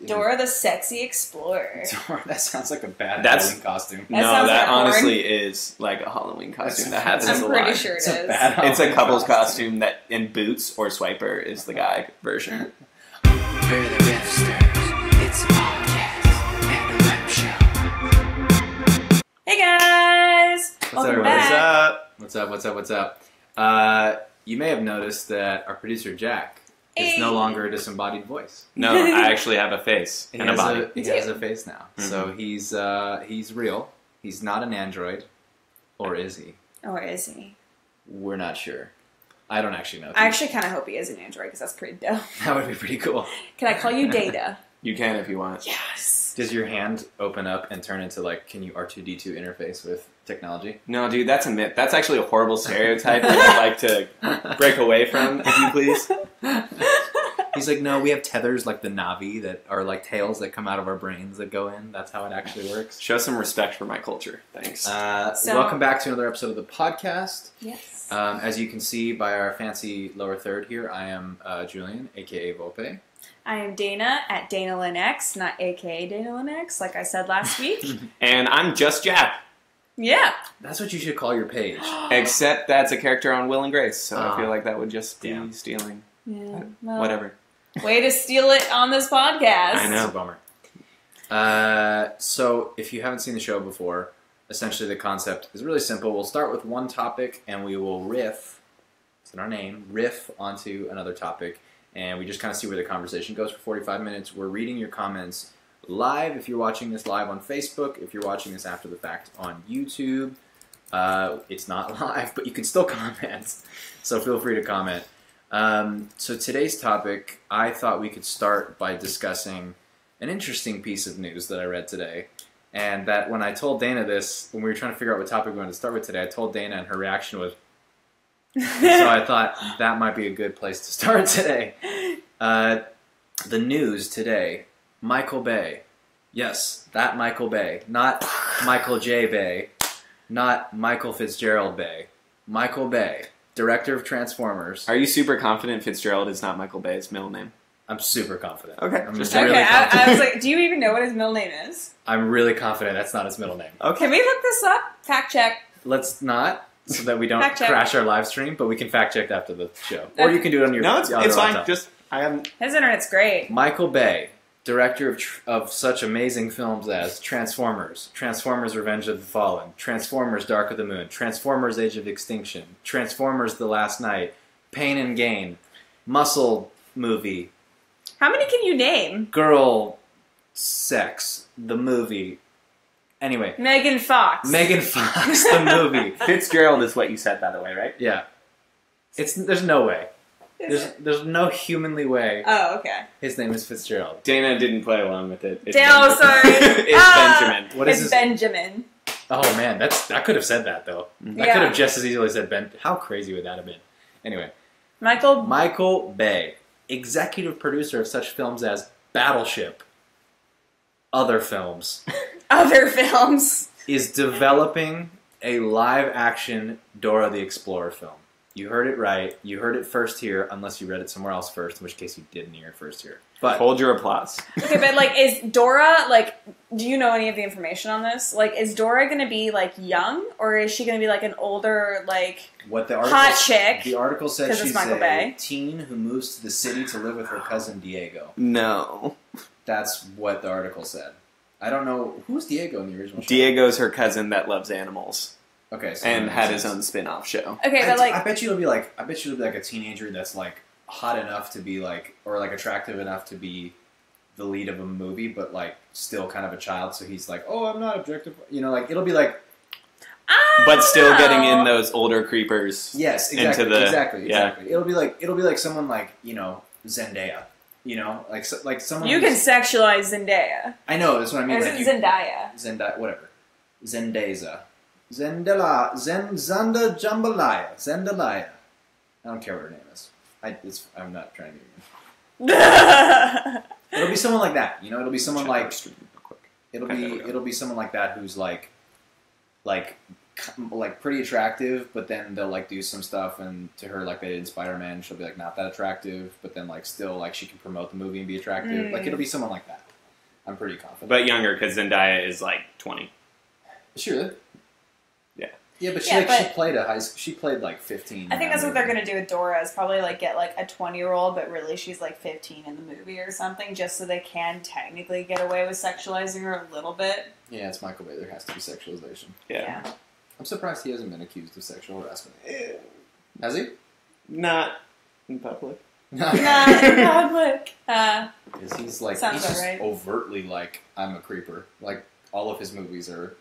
Dora the Sexy Explorer. Dora, that sounds like a bad Halloween costume. That honestly is like a Halloween costume that happens a lot. I'm pretty sure it is. It's a couple's costume that in Boots or Swiper is the guy version. We're the Riffsters. It's a podcast and a web show. Hey guys! Welcome back. What's up? You may have noticed that our producer Jack is no longer a disembodied voice. No, I actually have a face and a body. He has a face now. Mm-hmm. So he's real. He's not an android. Or is he? Or is he? We're not sure. I don't actually know. I actually kind of hope he is an android because that's pretty dope. That would be pretty cool. Can I call you Data? You can if you want. Yes. Does your hand open up and turn into can you R2-D2 interface with technology? No, dude, that's a myth. That's actually a horrible stereotype that I'd like to break away from, if you please. He's like, no, we have tethers like the Navi that are like tails that come out of our brains that go in. That's how it actually works. Show some respect for my culture. Thanks. Welcome back to another episode of the podcast. Yes. As you can see by our fancy lower third here, I am Julian, a.k.a. Volpe. I am Dana at DanaLynX, not a.k.a. DanaLynX, like I said last week. And I'm Just Jap. Yeah. That's what you should call your page. Except that's a character on Will and Grace, so I feel like that would just be stealing. Yeah. Well, whatever. Way to steal it on this podcast. I know. That's a bummer. So, if you haven't seen the show before, essentially the concept is really simple. We'll start with one topic, and we will riff, it's in our name, riff onto another topic, and we just kind of see where the conversation goes for 45 minutes. We're reading your comments live if you're watching this live on Facebook, if you're watching this after the fact on YouTube. It's not live, but you can still comment, so feel free to comment. So today's topic, I thought we could start by discussing an interesting piece of news that I read today. And that when I told Dana this, when we were trying to figure out what topic we wanted to start with today, I told Dana and her reaction was, so I thought that might be a good place to start today. The news today, Michael Bay. Yes, that Michael Bay. Not Michael J. Bay. Not Michael Fitzgerald Bay. Michael Bay. Director of Transformers. Are you super confident Fitzgerald is not Michael Bay's middle name? I'm super confident. Okay. I'm Just really confident. I was like, do you even know what his middle name is? I'm really confident that's not his middle name. Okay. Can we look this up? Fact check. Let's not, so that we don't Fact check. crash our live stream, but we can fact check after the show. Or you can do it on your No, other it's fine. laptop. Just, I haven't... His internet's great. Michael Bay, director of such amazing films as Transformers, Transformers Revenge of the Fallen, Transformers Dark of the Moon, Transformers Age of Extinction, Transformers The Last Night, Pain and Gain, Muscle movie, How many can you name? Girl Sex, the movie. Anyway. Megan Fox. Megan Fox, the movie. Fitzgerald is what you said, by the way, right? Yeah. There's no way. There's no humanly way. Oh, okay. His name is Fitzgerald. Dana didn't play along with it. It's Sorry. It's Benjamin. What is It's his? Benjamin. Oh man, I could have said that though. I could have just as easily said Ben. How crazy would that have been? Anyway, Michael Bay, executive producer of such films as Battleship, other films, is developing a live-action Dora the Explorer film. You heard it right. You heard it first here, unless you read it somewhere else first, in which case you didn't hear it first here. But hold your applause. Okay, but is Dora, do you know any of the information on this? Is Dora going to be, young, or is she going to be, an older, what the article, hot chick? The article says she's Michael a Bay. teen who moves to the city to live with her cousin Diego. No. That's what the article said. I don't know. Who's Diego in the original show? Diego's her cousin that loves animals. Okay, so and had his own spin-off show. Okay, but I bet you it'll be a teenager that's hot enough to be or attractive enough to be the lead of a movie, but still kind of a child. So he's oh, I'm not objective. It'll be but still getting in those older creepers. Yes, exactly. Into the, exactly. Yeah. It'll be someone Zendaya. Someone. You can sexualize Zendaya. I know. That's what I mean. Or is it Zendaya? Zendaya, whatever. Zendaya. Zanda Jambalaya. Zendalaya. I don't care what her name is. I'm not trying to get you. It'll be someone like that. It'll be someone it'll be someone like that who's pretty attractive, but then they'll do some stuff, and to her they did in Spider-Man, she'll be not that attractive, but then still she can promote the movie and be attractive. It'll be someone like that. I'm pretty confident. But younger, because Zendaya is like 20. Is she really? Yeah. Yeah, but Yeah, but- she played a high school. She played like 15. I think that's what they're gonna do with Dora is probably like get like a 20-year-old, but really she's like 15 in the movie or something, just so they can technically get away with sexualizing her a little bit. Yeah, it's Michael Bay. There has to be sexualization. Yeah. I'm surprised he hasn't been accused of sexual harassment. Has he? Not in public. Not in public. Because he's like, Sounds he's just about right. overtly like, I'm a creeper. Like, all of his movies are.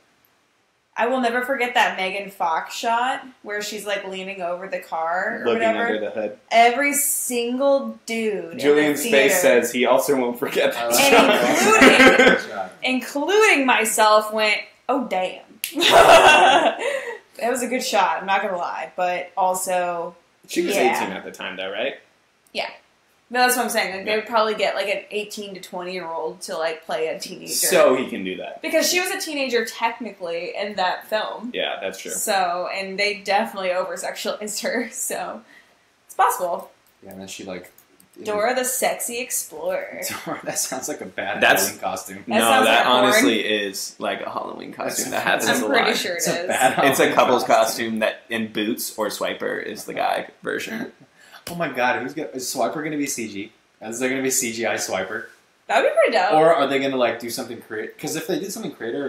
I will never forget that Megan Fox shot where she's like leaning over the car or Looking whatever. under the hood. Every single dude Julian's in the theater, face says he also won't forget that And shot. including myself, went, oh damn. That was a good shot, I'm not gonna lie. But also, She was yeah. 18 at the time, though, right? No, that's what I'm saying. Like, they would probably get like an 18 to 20-year-old to like play a teenager. So he can do that. Because she was a teenager technically in that film. Yeah, that's true. So, and they definitely over-sexualized her, so it's possible. Yeah, and then she like. Dora the Sexy Explorer. Dora, that sounds like a bad That's- Halloween costume. That No, sounds that like porn. honestly is like a Halloween costume that has I'm a pretty line. sure it It's a is. bad It's a Halloween couple's costume that in Boots or Swiper is the guy version. Oh my god, is Swiper going to be CG? Is there going to be CGI Swiper? That would be pretty dope. Or are they going to like do something creative? Because if they did something creative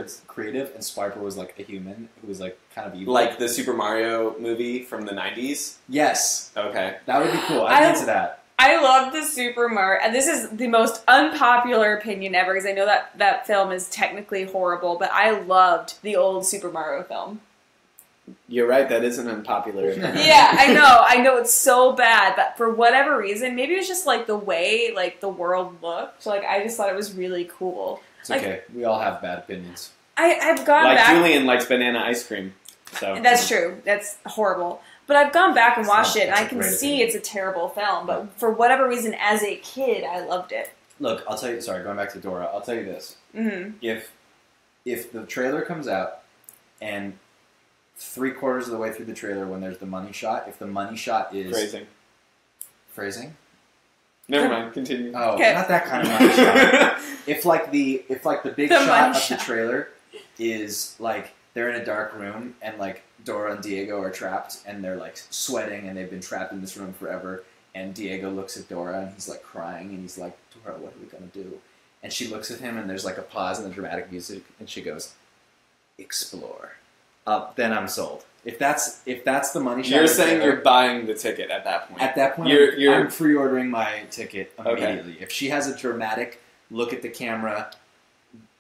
and Swiper was like a human who was like kind of evil. Like the Super Mario movie from the 90s? Yes, Okay. that would be cool. I'd be into that. I love the Super Mario, and this is the most unpopular opinion ever, because I know that that film is technically horrible, but I loved the old Super Mario film. You're right, that is an unpopular opinion. Yeah, I know it's so bad, but for whatever reason, maybe it was just like the way like the world looked. Like I just thought it was really cool. It's Like, okay. We all have bad opinions. I've gone Like back. Julian likes banana ice cream. So That's true. That's horrible. But I've gone back and It's watched not- it, and it's I a can great see opinion. it's a terrible film. But for whatever reason, as a kid, I loved it. Look, I'll tell you. Sorry, going back to Dora. I'll tell you this. Mm-hmm. If the trailer comes out and 3/4 of the way through the trailer when there's the money shot, if the money shot is phrasing. Never mind, continue. Oh, Okay. not that kind of money shot. If like the big The shot money of shot. the trailer is like they're in a dark room and like Dora and Diego are trapped and they're like sweating and they've been trapped in this room forever, and Diego looks at Dora and he's like crying and he's like, Dora, what are we gonna do? And she looks at him and there's like a pause in the dramatic music and she goes, explore. Then I'm sold. If that's the money shot, You're of the saying trailer, you're buying the ticket at that point. at that point, You're- I'm pre-ordering my ticket Okay. immediately. If she has a dramatic look at the camera,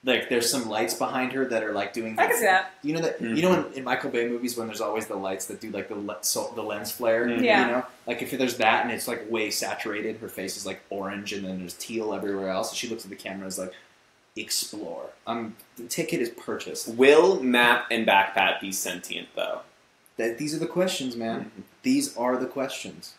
like there's some lights behind her that are like doing. I can see that. You know that Mhm. you know in Michael Bay movies when there's always the lights that do like the lens flare. Mhm. Yeah. You know, like if there's that and it's like way saturated, her face is like orange, and then there's teal everywhere else. She looks at the camera and is like, explore. The ticket is purchased. Will Map and Backpat be sentient, though? These are the questions, man. Mhm. These are the questions.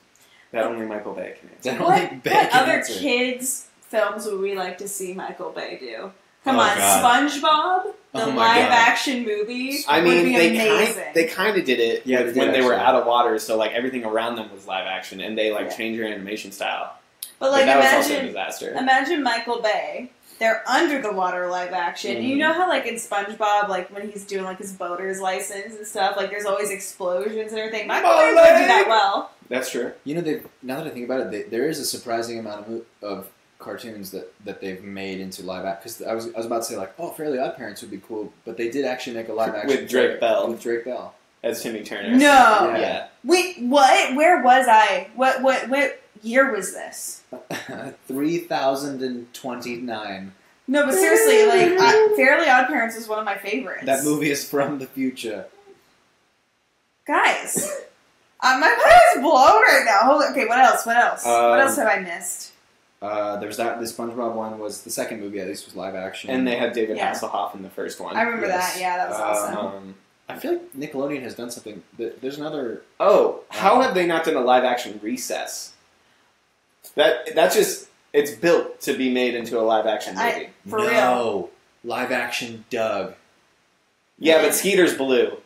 That only Michael Bay can answer. That only What, Bay what can other answer. kids' films would we like to see Michael Bay do? Come Oh, on, God. SpongeBob, the Oh, my God. live-action movie. I would mean, be amazing. they kind of did it Yeah, they when did they were actually. out of water, so like everything around them was live action, and they like Yeah. changed their animation style. but like, that was also a imagine, disaster. imagine Michael Bay. They're under the water live action. And you know how like in SpongeBob, like when he's doing like his boater's license and stuff, like there's always explosions and everything. Michael Bay would do that well. That's true. You know, now that I think about it, there is a surprising amount of cartoons that they've made into live action. Because I was about to say like, oh, Fairly Odd Parents would be cool, but they did actually make a live action With Drake Bell. With Drake Bell. As Timmy Turner. No. Yeah. Wait, what? Where was I? What year was this? 3029. No, but seriously, like Fairly Odd Parents is one of my favorites. That movie is from the future. Guys, my mind is blown right now. Hold on. Okay, what else? What else have I missed? There's that. The SpongeBob one was the second movie. At least was live action. And they had David Yeah. Hasselhoff in the first one. I remember Yes. that. Yeah, that was awesome. I feel like Nickelodeon has done something. There's another. How have they not done a live action Recess? That's just it's built to be made into a live action movie. For real. No, live action Doug. Yeah, but Skeeter's blue.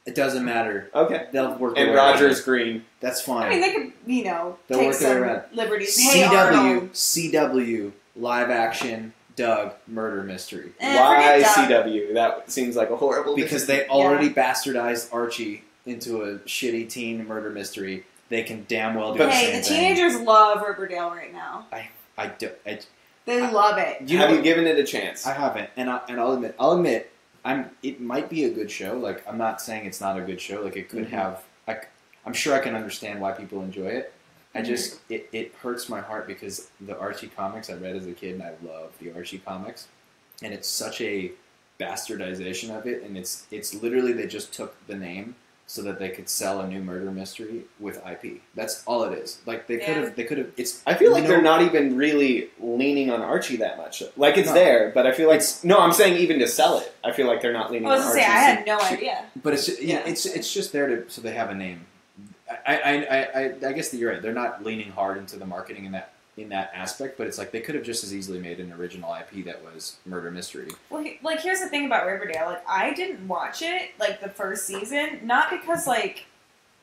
It doesn't matter. Okay. They'll work. And their way around Roger's it. green. That's fine. I mean, they could, They'll take work their way some around. liberties. Hey, Arnold. CW live action Doug murder mystery. Why forget Doug. CW? That seems like a horrible Because decision. they already bastardized Archie into a shitty teen murder mystery. They can damn well do the Hey, same the thing. teenagers love Riverdale right now. They love it. Have you given it a chance? I haven't, and I'll admit, it might be a good show. Like, I'm not saying it's not a good show. Like, it could have. I'm sure I can understand why people enjoy it. I just it hurts my heart because the Archie comics I read as a kid, and I love the Archie comics, and it's such a bastardization of it, and it's literally they just took the name so that they could sell a new murder mystery with IP. That's all it is. Like they could have. It's. I feel like they're not even really leaning on Archie that much. Like it's there, but I feel like I'm saying even to sell it, I feel like they're not leaning. I was on gonna say Archie. I had no idea. But it's just there to so they have a name. I guess that you're right. They're not leaning hard into the marketing in that aspect, but it's like they could have just as easily made an original IP that was murder mystery. Well, like here's the thing about Riverdale. Like I didn't watch it like the first season, not because like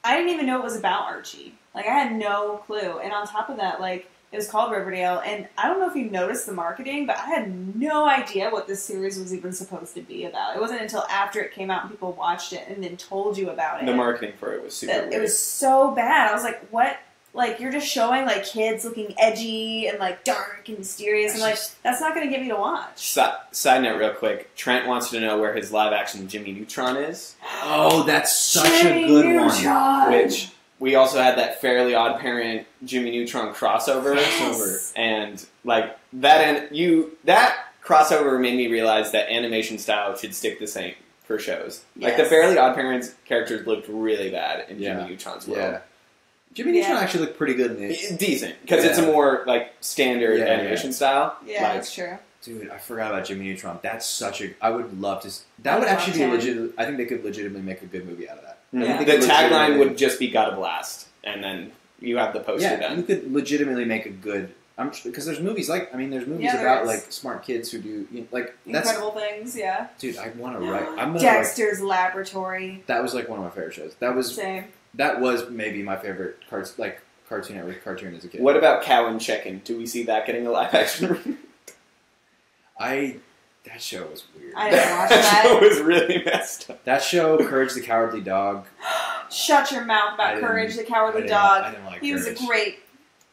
I didn't even know it was about Archie. Like I had no clue. And on top of that, like it was called Riverdale, and I don't know if you noticed the marketing, but I had no idea what this series was even supposed to be about. It wasn't until after it came out and people watched it and then told you about it. The marketing for it was super weird. It was so bad. I was like, what? Like, you're just showing, like, kids looking edgy and, like, dark and mysterious. And, like, that's not going to get me to watch. Side note real quick. Trent wants to know where his live-action Jimmy Neutron is. Oh, that's such a good one. Which, we also had that Fairly Odd Parent Jimmy Neutron crossover. Yes. And, like, that crossover made me realize that animation style should stick the same for shows. Like, the Yes. Fairly Odd Parents characters looked really bad in Jimmy Neutron's world. Yeah. Jimmy Neutron actually looked pretty good in it. Decent, because it's a more, like, standard animation style. Yeah, like, that's true. Dude, I forgot about Jimmy Neutron. That's such a... I would love to... That would actually be legit... I think they could legitimately make a good movie out of that. Yeah. The tagline would just be "Gotta Blast," and then you have the poster done. You could legitimately make a good... Because there's movies like... I mean, there's movies there about, is. like, smart kids who do... like, Incredible things, yeah. Dude, I want to write... I'm gonna Dexter's Laboratory. That was, like, one of my favorite shows. That was... Same. That was maybe my favorite Cartoon Network cartoon as a kid. What about Cow and Chicken? Do we see that getting a live action? That show was weird. I didn't watch That that. show was really messed up. That show, Courage the Cowardly Dog. Shut your mouth about Courage the Cowardly I Dog. didn't like He was a Courage. great...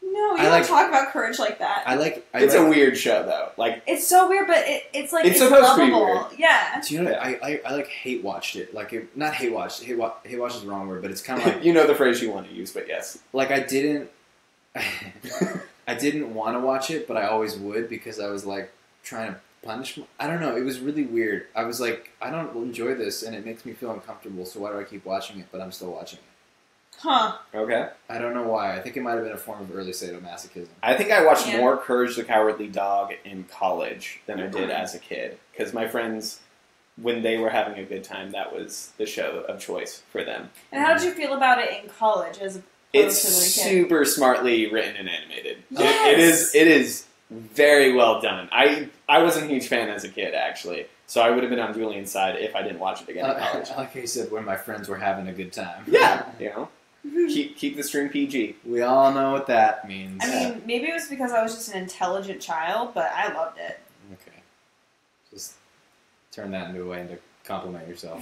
No, you don't talk about Courage like that. It's a weird show, though. Like it's so weird, but it's like it's supposed to be lovable. weird. Yeah. Do you know what? I like hate watched it. Like not hate watched. Hate watch is the wrong word, but it's kind of like you know the phrase you want to use, but yes. Like I didn't want to watch it, but I always would because I was like trying to punish. I don't know. It was really weird. I was like, I don't enjoy this, and it makes me feel uncomfortable. So why do I keep watching it? But I'm still watching it. Huh. Okay. I don't know why. I think it might have been a form of early sadomasochism. I think I watched more Courage the Cowardly Dog in college than I did as a kid. Because my friends, when they were having a good time, that was the show of choice for them. And how did you feel about it in college as opposed It's to as a kid? super smartly written and animated. Yes! It is very well done. I wasn't a huge fan as a kid, actually. So I would have been on Julian's side if I didn't watch it again in college. Like he said, when my friends were having a good time. Yeah, you know. Keep the string PG. We all know what that means. I mean, maybe it was because I was just an intelligent child, but I loved it. Okay. Just turn that into a way to compliment yourself.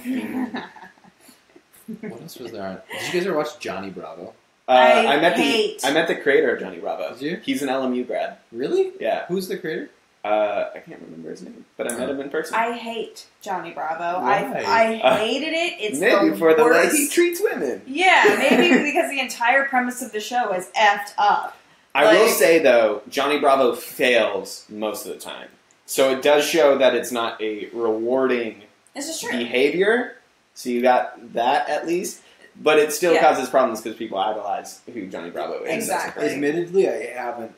What else was there? Did you guys ever watch Johnny Bravo? I met the creator of Johnny Bravo. Did you? He's an LMU grad. Really? Yeah. Who's the creator? I can't remember his name, but I met him in person. I hate Johnny Bravo. Why? I hated it. It's maybe the for the way worst. he treats women. Yeah, maybe because the entire premise of the show is effed up. I will say, though, Johnny Bravo fails most of the time. So it does show that it's not a rewarding This is true. behavior. So you got that, at least. But it still causes problems because people idolize who Johnny Bravo is. Exactly. Admittedly, I haven't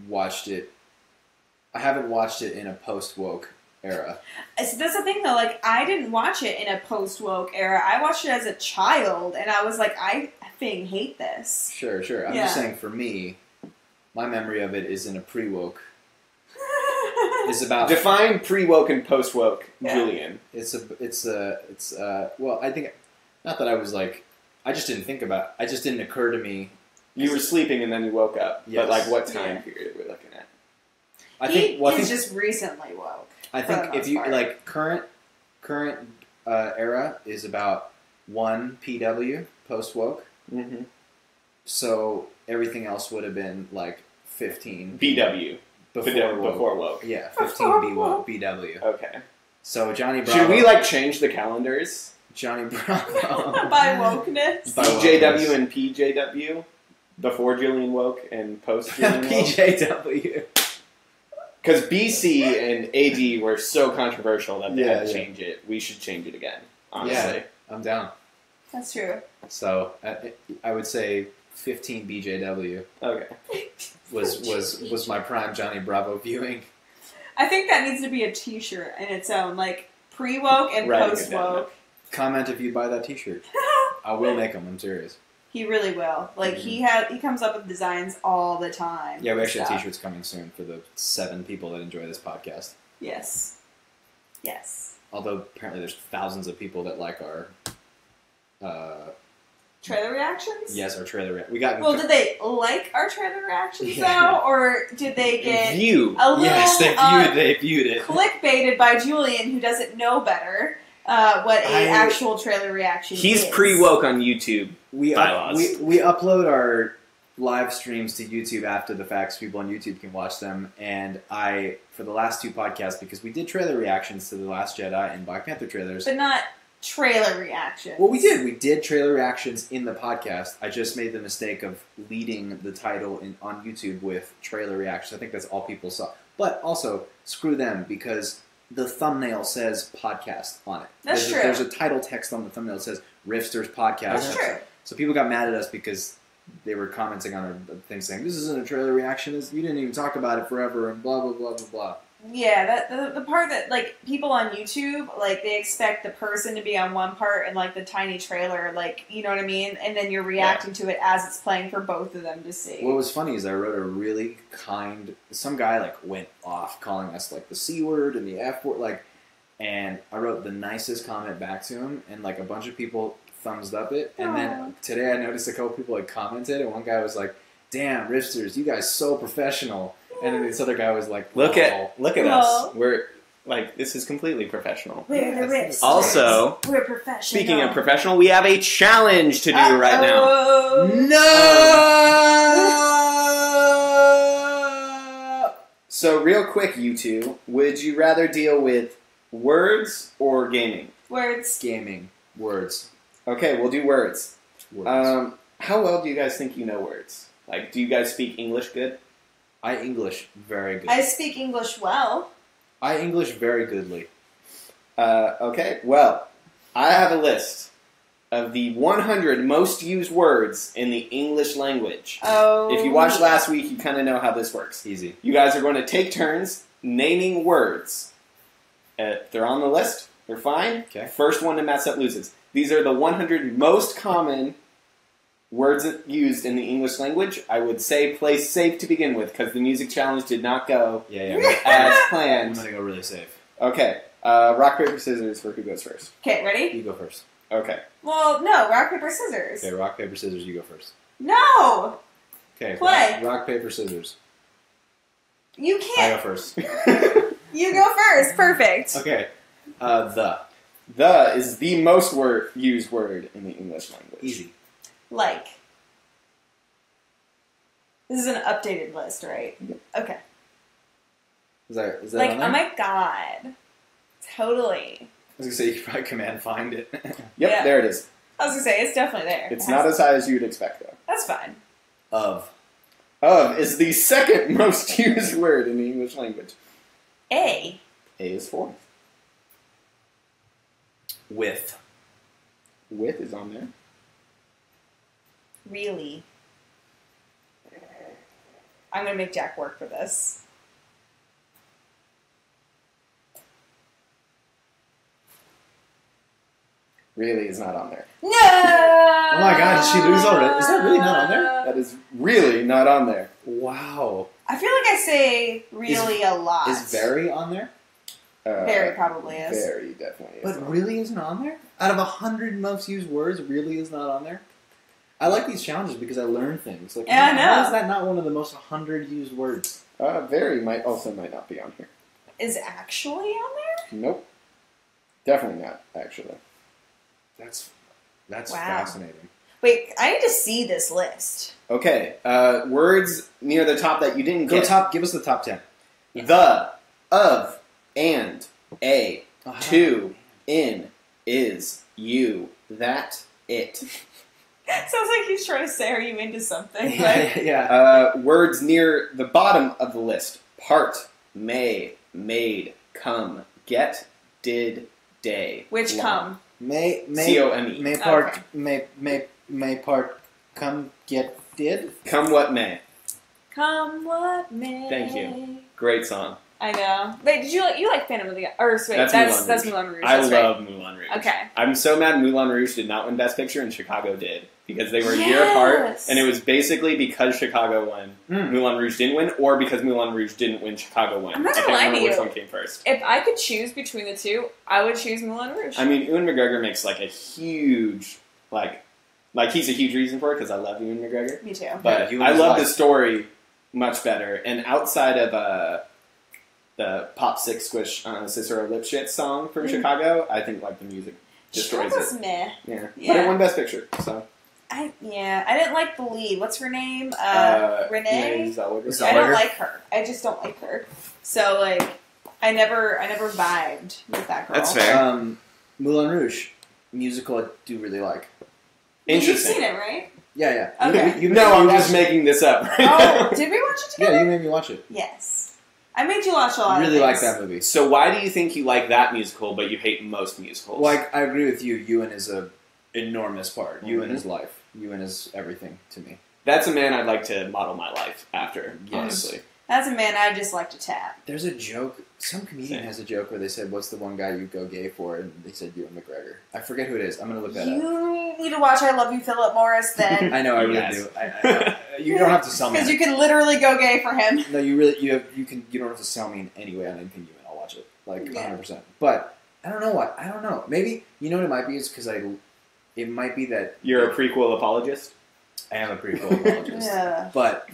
watched it. I haven't watched it in a post-woke era. So that's the thing, though. Like, I didn't watch it in a post-woke era. I watched it as a child, and I was like, I effing hate this. Sure. I'm just saying, for me, my memory of it is in a pre-woke. It's about Define pre-woke and post-woke, Julian. Well, I think not that I was like. I just didn't think about. It just didn't occur to me. You were sleeping and then you woke up. Yes. But, like, what time period are we looking at? He is just recently woke. I think if you like current era is about 1 PW post woke. Mm-hmm. So everything else would have been like 15 BW before woke. Yeah, 15 BW. Okay. So Johnny Bravo. Should we like change the calendars? Johnny Bravo by wokeness. BJW and PJW before Julian woke and post Julian woke. PJW. Because BC and AD were so controversial that they had to change it. We should change it again. Honestly, yeah, I'm down. That's true. So I would say 15 BJW. Okay. Was my prime Johnny Bravo viewing. I think that needs to be a T-shirt in its own, like pre-woke and post-woke. Comment if you buy that T-shirt. I will make them. I'm serious. He really will. Like he comes up with designs all the time. Yeah, we actually have T-shirts coming soon for the 7 people that enjoy this podcast. Yes. Yes. Although apparently there's thousands of people that like our trailer reactions. Yes, our trailer reactions. Well, did they like our trailer reactions though, or did they get view? A little, yes, they viewed it. Clickbaited by Julian, who doesn't know better. What an actual trailer reaction He's is. pre-woke on YouTube. We upload our live streams to YouTube after the fact, so people on YouTube can watch them. And for the last 2 podcasts, because we did trailer reactions to The Last Jedi and Black Panther trailers. But not trailer reactions. Well, we did. We did trailer reactions in the podcast. I just made the mistake of leading the title on YouTube with trailer reactions. I think that's all people saw. But also, screw them, because the thumbnail says podcast on it. That's true. There's a title text on the thumbnail that says Riffsters Podcast. That's true. So people got mad at us because they were commenting on our thing saying, this isn't a trailer reaction, you didn't even talk about it forever, and blah, blah, blah, blah, blah. Yeah, the part that, like, people on YouTube, like, they expect the person to be on one part and, like, the tiny trailer, like, you know what I mean? And then you're reacting to it as it's playing for both of them to see. What was funny is I wrote a really some guy, like, went off calling us, like, the C word and the F word, like, and I wrote the nicest comment back to him, and, like, a bunch of people thumbs up it, and then today I noticed a couple people had commented, and one guy was like, damn, Riffsters, you guys so professional. And then this other guy was like, look at us. We're like, this is completely professional. We're the Riffsters. Also, we're professional. Speaking of professional, we have a challenge to do right now. No! So real quick, you two, would you rather deal with words or gaming? Words. Gaming. Words. Okay, we'll do words. Words. How well do you guys think you know words? Like, do you guys speak English good? I English very good. I speak English well. I English very goodly. Okay, well, I have a list of the 100 most used words in the English language. Oh. If you watched last week, you kind of know how this works. Easy. You guys are going to take turns naming words. They're on the list. They're fine. Okay. First one to mess up loses. These are the 100 most common words used in the English language. I would say play safe to begin with, because the music challenge did not go as planned. I'm going to go really safe. Okay. Rock, paper, scissors for who goes first. Okay, ready? You go first. Okay. Well, no, rock, paper, scissors. Okay, rock, paper, scissors, you go first. No! Okay, play. Rock, paper, scissors. You I can't. go first. You go first. Perfect. Okay. The. The is the most used word in the English language. Easy. Like. This is an updated list, right? Okay. Is that Like, on there? oh my god. Totally. I was going to say, you could probably command find it. Yep, Yeah. there it is. I was going to say, it's definitely there. It's not as high as you'd expect, though. That's fine. Of. Of is the second most used word in the English language. A. A is fourth. With. With is on there. Really. I'm going to make Jack work for this. Really is not on there. No! Oh my god, did she lose already? Is that really not on there? That is really not on there. Wow. I feel like I say really a lot. Is very on there? Very probably is. Very definitely is. But really isn't on there? Out of 100 most used words, really is not on there? I like these challenges because I learn things. Like, Yeah, I know. How is that not one of the most 100 used words? Very might not be on here. Is actually on there? Nope. Definitely not, actually. That's Wow. fascinating. Wait, I need to see this list. Okay, words near the top that you didn't Go get. top. Give us the top 10. The, of, and, a, Uh-huh. to, in, is, you, that, it. Sounds like he's trying to say, are you into something? Yeah. Words near the bottom of the list. Part, may, made, come, get, did, day. Which come? May C-O-M-E. May part Okay. may part come get did. Come what may. Come what may. Thank you. Great song. I know. Wait, did you like Phantom of the... Or, wait, That's that's Moulin Moulin Rouge. I That's love Moulin Rouge. right. Okay. I'm so mad Moulin Rouge did not win Best Picture and Chicago did. Because they were a year apart, and it was basically because Chicago won, Moulin Rouge didn't win, or because Moulin Rouge didn't win, Chicago won. I'm not I gonna can't lie to remember which you. one came first. If I could choose between the two, I would choose Moulin Rouge. I mean, Ewan McGregor makes like a huge, like he's a huge reason for it, because I love Ewan McGregor. Me too. But Yeah, I love the life. story much better. And outside of the Pop Six Squish Cicero Lip Shit song from Chicago, I think like the music destroys That was it. meh. Yeah. But Yeah. it won Best Picture, so. I didn't like the lead. What's her name? Renee? Renee Zellweger. I don't like her. I just don't like her. So like, I never vibed with that girl. That's fair. Moulin Rouge musical I do really like. You've Interesting. seen it, right? Yeah. Okay. You No, made I'm me just watch it. making this up. Oh, did we watch it together? Yeah, you made me watch it. Yes. I made you watch a lot I of really like things. that movie. So why do you think you like that musical, but you hate most musicals? Like I agree with you. Ewan is a enormous part. Ewan Mhm. is life. Ewan is everything to me. That's a man I'd like to model my life after, Yes. honestly. That's a man I just like to tap. There's a joke. Some comedian Same. has a joke where they said, "What's the one guy you go gay for?" And they said Ewan McGregor. I forget who it is. I'm gonna look that up. You need to watch I Love You, Philip Morris, then. I know. I really Yes. do. I you don't have to sell me. Because you can literally go gay for him. No, you really you don't have to sell me in any way on anything Ewan. I'll watch it like Yeah. 100%. But I don't know what. I don't know. Maybe you know what it might be. It's because it might be that You're a prequel apologist? I am a prequel apologist. Yeah. But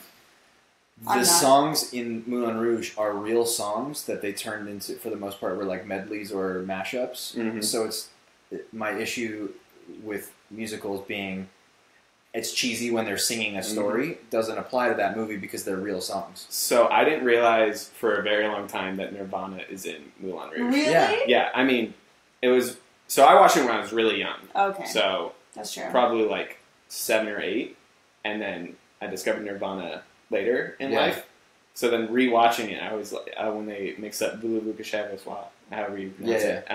I'm the not. songs in Moulin Rouge are real songs that they turned into, for the most part, were like medleys or mashups. Mhm. So my issue with musicals being it's cheesy when they're singing a story doesn't apply to that movie because they're real songs. So I didn't realize for a very long time that Nirvana is in Moulin Rouge. Really? Yeah. Yeah, I mean, it was... So I watched it when I was really young. Okay. So That's true. probably like 7 or 8. And then I discovered Nirvana later in Yeah. life. So then rewatching it, I was like, when they mix up Voulez Vous Coucher avec Moi, however you pronounce it,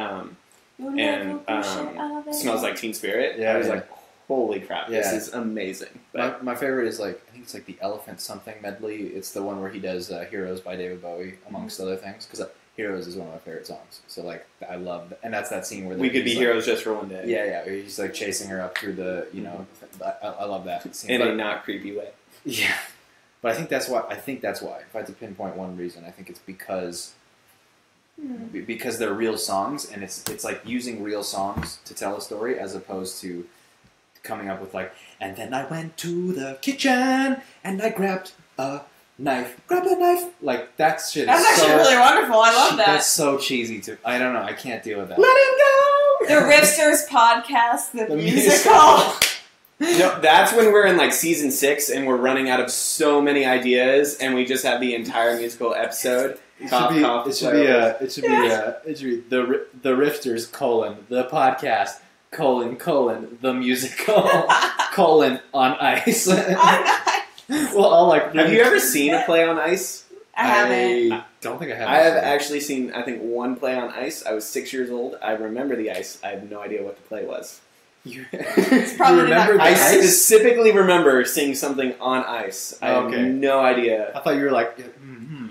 Smells Like Teen Spirit. Yeah, I was yeah. like, holy crap, this Yeah. is amazing. But My favorite is like, I think it's like the Elephant Something medley. It's the one where he does Heroes by David Bowie, amongst other things. Because Heroes is one of my favorite songs. So like, I love that. And that's that scene where we could be he's, heroes just for one day. Yeah, where he's like chasing her up through the, I love that scene. In But- a not creepy way. Yeah, but I think that's why. If I had to pinpoint one reason, I think it's because they're real songs, and it's like using real songs to tell a story, as opposed to coming up with like, and then I went to the kitchen and I grabbed a knife. Like that shit. That's is actually so, really wonderful. I love that. That's so cheesy. I don't know. I can't deal with that. Let him go! The Riffsters Podcast, the The musical. No, that's when we're in like season 6 and we're running out of so many ideas, and we just have the entire musical episode. It should be the Rifters : the podcast : the musical : on ice. Well, all like. Have you ever seen a play on ice? I haven't. I don't think I have. I have actually seen, I think, one play on ice. I was 6 years old. I remember the ice. I have no idea what the play was. It's probably You remember not the I ice? specifically remember seeing something on ice. I have Okay. no idea. I thought you were like,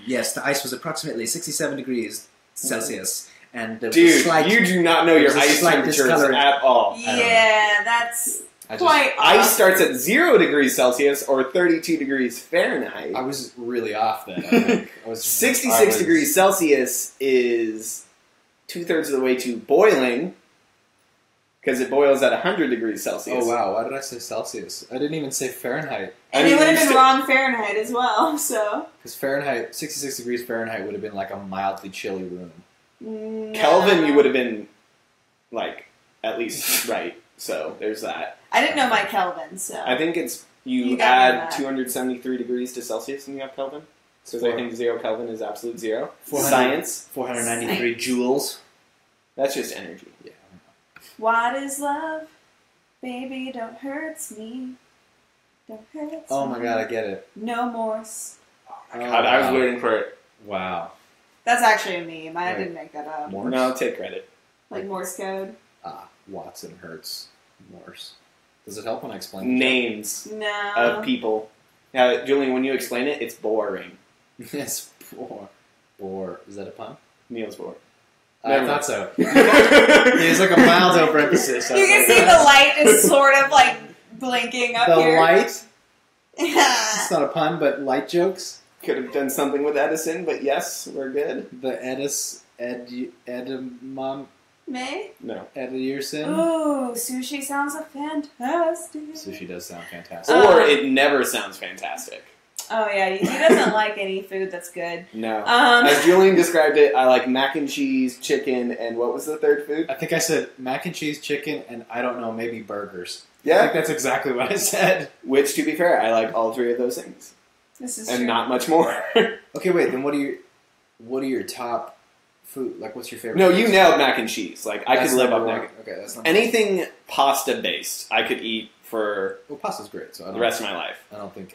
yes, the ice was approximately 67 degrees Celsius, and there was a Dude, slight, you do not know there your was a ice slight temperatures discoloring. at all. Yeah, that's I just- quite Ice off. starts at 0 degrees Celsius or 32 degrees Fahrenheit. I was really off then. I think. I was 66 degrees Celsius is 2/3 of the way to boiling. because it boils at 100 degrees Celsius. Oh, wow. Why did I say Celsius? I didn't even say Fahrenheit. And it would have been wrong Fahrenheit as well, so. Because Fahrenheit, 66 degrees Fahrenheit would have been like a mildly chilly room. No. Kelvin, you would have been, like, at least right. So there's that. I didn't know my Kelvin, so. I think it's, you got add that. 273 degrees to Celsius and you have Kelvin. So I think 0 Kelvin is absolute zero. 400 Science. 493 joules. That's just energy. Yeah. What is love? Baby, don't hurt me. Don't hurt me. Oh my god, I get it. No Morse. God, I was waiting for it. Wow. That's actually a meme. I Right. didn't make that up. Morse? No, take credit. Like Morse code. Watson, Hertz, Morse. Does it help when I explain it? Names No. of people. Now, Julian, when you explain it, it's boring. Yes, Boar. Is that a pun? Niels Bohr. I thought so. There's like a mild over emphasis. You can see the light is sort of like blinking up The here. light? It's not a pun, but light jokes? Could have done something with Edison, but yes, we're good. The Edamon May? No. Edierson? Ooh, sushi sounds fantastic. Sushi does sound fantastic. Or it never sounds fantastic. Oh yeah, he doesn't like any food that's good. No. Um, As Julian described it, I like mac and cheese, chicken, and what was the third food? I think I said mac and cheese, chicken, and I don't know, maybe burgers. I Yeah. think that's exactly what I said. Which, to be fair, I like all three of those things. This is And true. not much more. Okay, wait, then what are your top food? Like, what's your favorite? No, food? you nailed mac and cheese. Like, I That's could live number up one. mac. Okay, that's not Anything pasta-based, I could eat for Well, pasta's great, so I the don't, rest of my life. I don't think.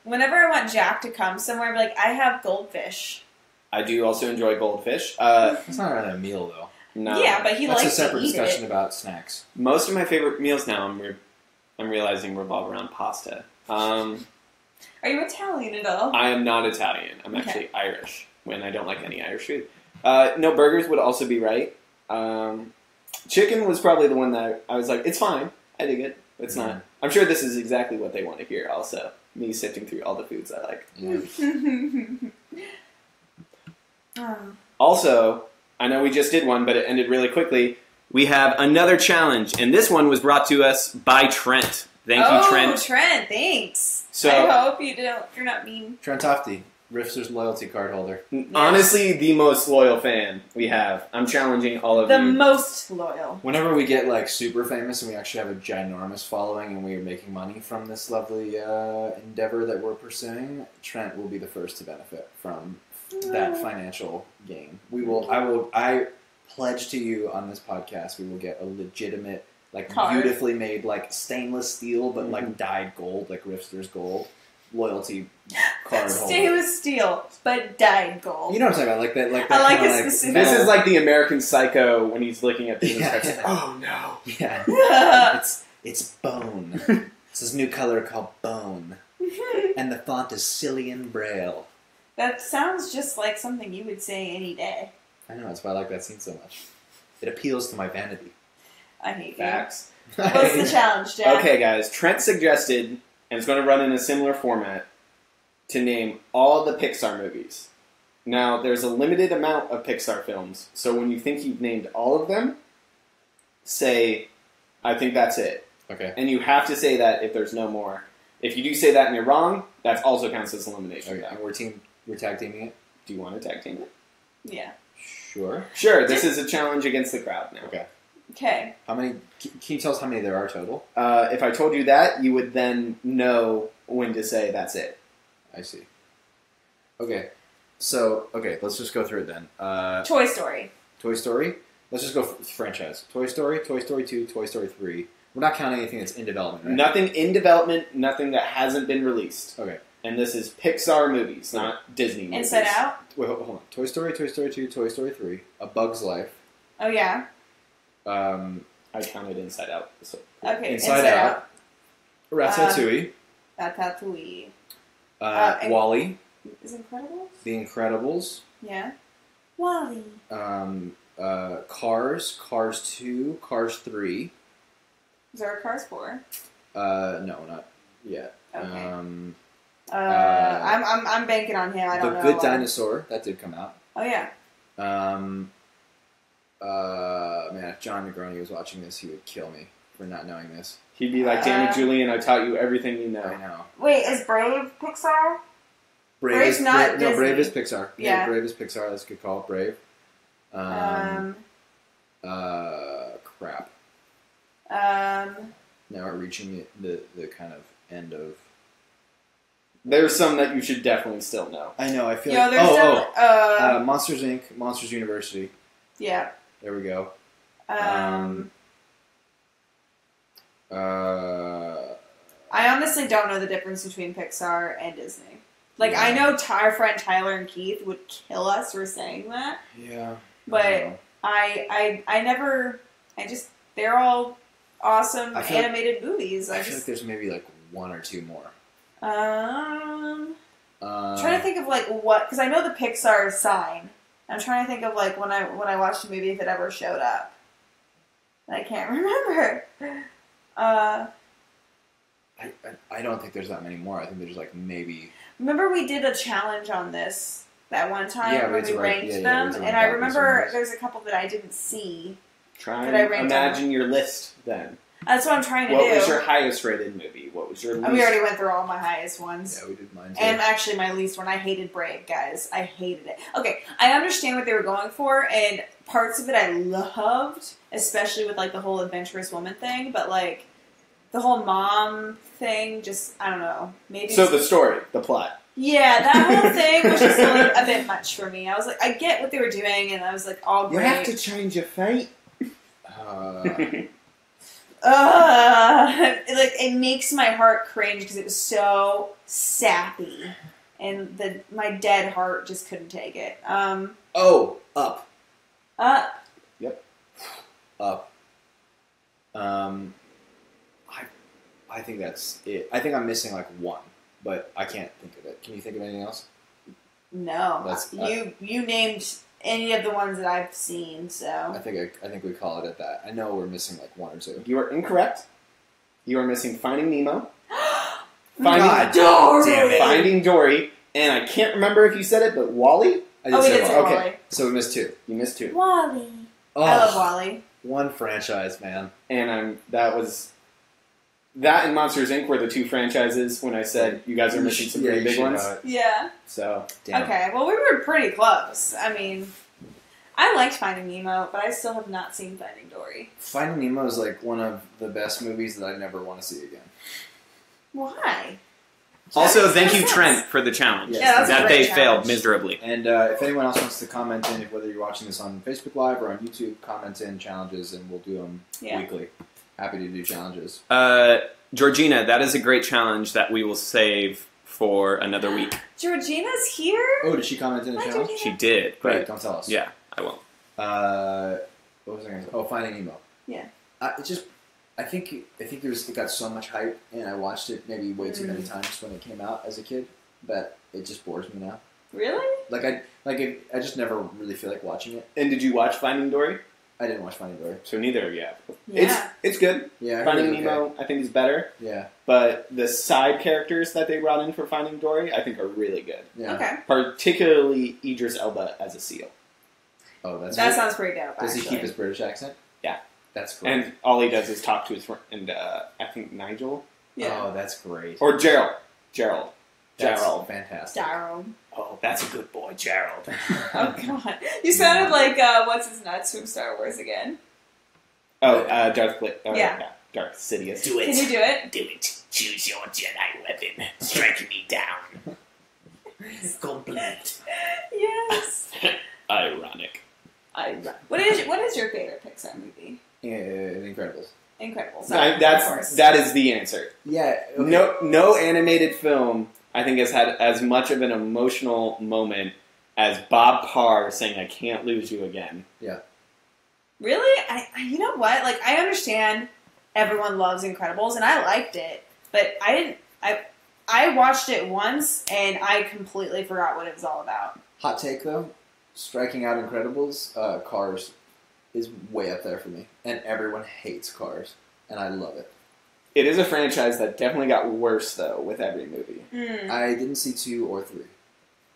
Whenever I want Jack to come somewhere, I'd be like, I have goldfish. I do also enjoy goldfish. It's not really a meal, though. No. Yeah, but he That's a likes to separate eat discussion it. about snacks. Most of my favorite meals now, I'm realizing, revolve around pasta. Are you Italian at all? I am not Italian. I'm Okay. actually Irish, when I don't like any Irish food. No, burgers would also be right. Chicken was probably the one that I was like, it's fine. I dig it. It's not. I'm sure this is exactly what they want to hear also. Me sifting through all the foods I like. Yeah. Oh. Also, I know we just did one, but it ended really quickly. We have another challenge, and this one was brought to us by Trent. Thank you, Trent. Trent, thanks. So- I hope you're not mean. Trent Tofty, Riffsters loyalty card holder. Honestly, the most loyal fan we have. I'm challenging all of The you. most loyal. Whenever we get like super famous and we actually have a ginormous following and we are making money from this lovely endeavor that we're pursuing, Trent will be the first to benefit from that financial gain. I pledge to you on this podcast, we will get a legitimate, like Card. beautifully made, like stainless steel, but like dyed gold, like Riffsters gold loyalty card holder. Stainless steel, but dyed gold. You know what I'm talking about, like that. Like I that like kinda, it specific. This is like the American Psycho when he's looking at business Yeah. cards. Like, oh no. Yeah, it's bone. It's this new color called bone, and the font is Cillian Braille. That sounds just like something you would say any day. I know, that's why I like that scene so much. It appeals to my vanity. I hate Facts. you. What's the challenge, Jack? Okay, guys. Trent suggested, and it's going to run in a similar format, to name all the Pixar movies. Now, there's a limited amount of Pixar films, so when you think you've named all of them, say, I think that's it. Okay. And you have to say that if there's no more. If you do say that and you're wrong, that also counts as elimination. Okay. And we're tag teaming it. Do you want to tag team it? Yeah. Sure. Sure, this is a challenge against the crowd now. Okay. Okay. How many? Can you tell us how many there are total? If I told you that, you would then know when to say that's it. I see. Okay. So let's just go through it then. Toy Story. Toy Story. Let's just go franchise. Toy Story, Toy Story 2, Toy Story 3. We're not counting anything that's in development, right? Nothing in development, nothing that hasn't been released. Okay. And this is Pixar movies, not Disney movies. Inside Out. Wait, hold on. Toy Story, Toy Story 2, Toy Story 3, A Bug's Life. Oh yeah. I counted Inside Out. So. Okay. Inside Out. Ratatouille. Ratatouille. Wall-E. Is Incredibles? The Incredibles. Yeah. Wally. Cars. Cars 2. Cars 3. Is there a Cars 4? No, not yet. Okay. I'm banking on him. I don't know. The Good Dinosaur. That did come out. Oh yeah. Man, if John Negroni was watching this, he would kill me for not knowing this. He'd be like, damn it, Julian, I taught you everything you know. I know. Wait, is Brave Pixar? Brave's not No, Disney. Brave is Pixar. Yeah. Brave is Pixar. That's a good call. Brave. Crap. Now we're reaching the kind of end of... There's some that you should definitely still know. I know, I feel Yo, like... there's Monsters, Inc., Monsters University. yeah. There we go. I honestly don't know the difference between Pixar and Disney. Like, I know our friend Tyler and Keith would kill us for saying that. Yeah. But I never... they're all awesome animated movies. I feel like there's maybe like one or two more. I'm trying to think of like what... Because I know the Pixar sign. I'm trying to think of like when I watched a movie if it ever showed up. I can't remember. I don't think there's that many more. I think there's like maybe... Remember we did a challenge on this that one time when we ranked them? and I remember there's a couple that I didn't see. Try That I and ranked imagine your list then. That's what I'm trying to do. What was your highest rated movie? What was your least? We already went through all my highest ones. Yeah, we did mine too. And actually my least one. I hated Brave, guys. I hated it. Okay, I understand what they were going for, and parts of it I loved, especially with like the whole adventurous woman thing, but like the whole mom thing, just, I don't know. Maybe. So the story, the plot. Yeah, that whole thing was just like a bit much for me. I was like, I get what they were doing, and I was like, all great. You have to change your fate. Like, it makes my heart cringe because it was so sappy, and my dead heart just couldn't take it. Up. Yep. Up. I think that's it. I think I'm missing like one, but I can't think of it. Can you think of anything else? No, you named any of the ones that I've seen, so I think we call it at that. I know we're missing like one or two. You are incorrect. You are missing Finding Nemo. God damn it. Finding Dory. And I can't remember if you said it, but Wally? I did we say did one. say Okay. Wally. So we missed two. You missed two. Wally. Oh, I love Wally. One franchise, man. And that and Monsters, Inc. were the two franchises when I said you guys are missing some pretty big ones. Yeah. So, Damn. Okay, well, we were pretty close. I mean, I liked Finding Nemo, but I still have not seen Finding Dory. Finding Nemo is like one of the best movies that I never want to see again. Why? Also, That thank makes you, no sense. Trent, for the challenge. Yeah, that's a that great they failed challenge. miserably. And if anyone else wants to comment in, whether you're watching this on Facebook Live or on YouTube, comment in challenges, and we'll do them weekly. Happy to do challenges. Georgina, that is a great challenge that we will save for another week. Georgina's here? Oh, did she comment in the Hi, challenge? Georgina. She did. Great, But don't tell us. yeah, I won't. What was I going to say? Oh, Finding Nemo. Yeah. I think it got so much hype, and I watched it maybe way too many times when it came out as a kid, that it just bores me now. Really? I just never really feel like watching it. And did you watch Finding Dory? I didn't watch Finding Dory. So neither of you have. Yeah. It's good. Yeah, Finding okay. Nemo, I think, is better. Yeah, But the side characters that they brought in for Finding Dory, I think, are really good. yeah. Okay. Particularly Idris Elba as a seal. Oh, that's That great. sounds pretty dope, Does he actually. keep his British accent? Yeah. That's great. And all he does is talk to his friend, and I think Nigel? Yeah. Oh, that's great. Or Gerald. Gerald. That's Gerald. fantastic. Daryl. Oh, that's a good boy, Gerald. Oh, God. You sounded like, what's his nuts from Star Wars again? Oh, Darth Yeah. Darth Sidious. Do it. Can you do it? Do it. Choose your Jedi weapon. Strike me down. Complete. Yes. Ironic. What is your favorite Pixar movie? Yeah, The Incredibles. Incredibles. That of course. is the answer. Yeah. Okay. No animated film, I think, has had as much of an emotional moment as Bob Parr saying, "I can't lose you again." Really? You know what? Like, I understand everyone loves Incredibles, and I liked it, but I didn't. I watched it once, and I completely forgot what it was all about. Hot take though, striking out Incredibles, Cars is way up there for me, and everyone hates Cars, and I love it. It is a franchise that definitely got worse, though, with every movie. I didn't see 2 or 3.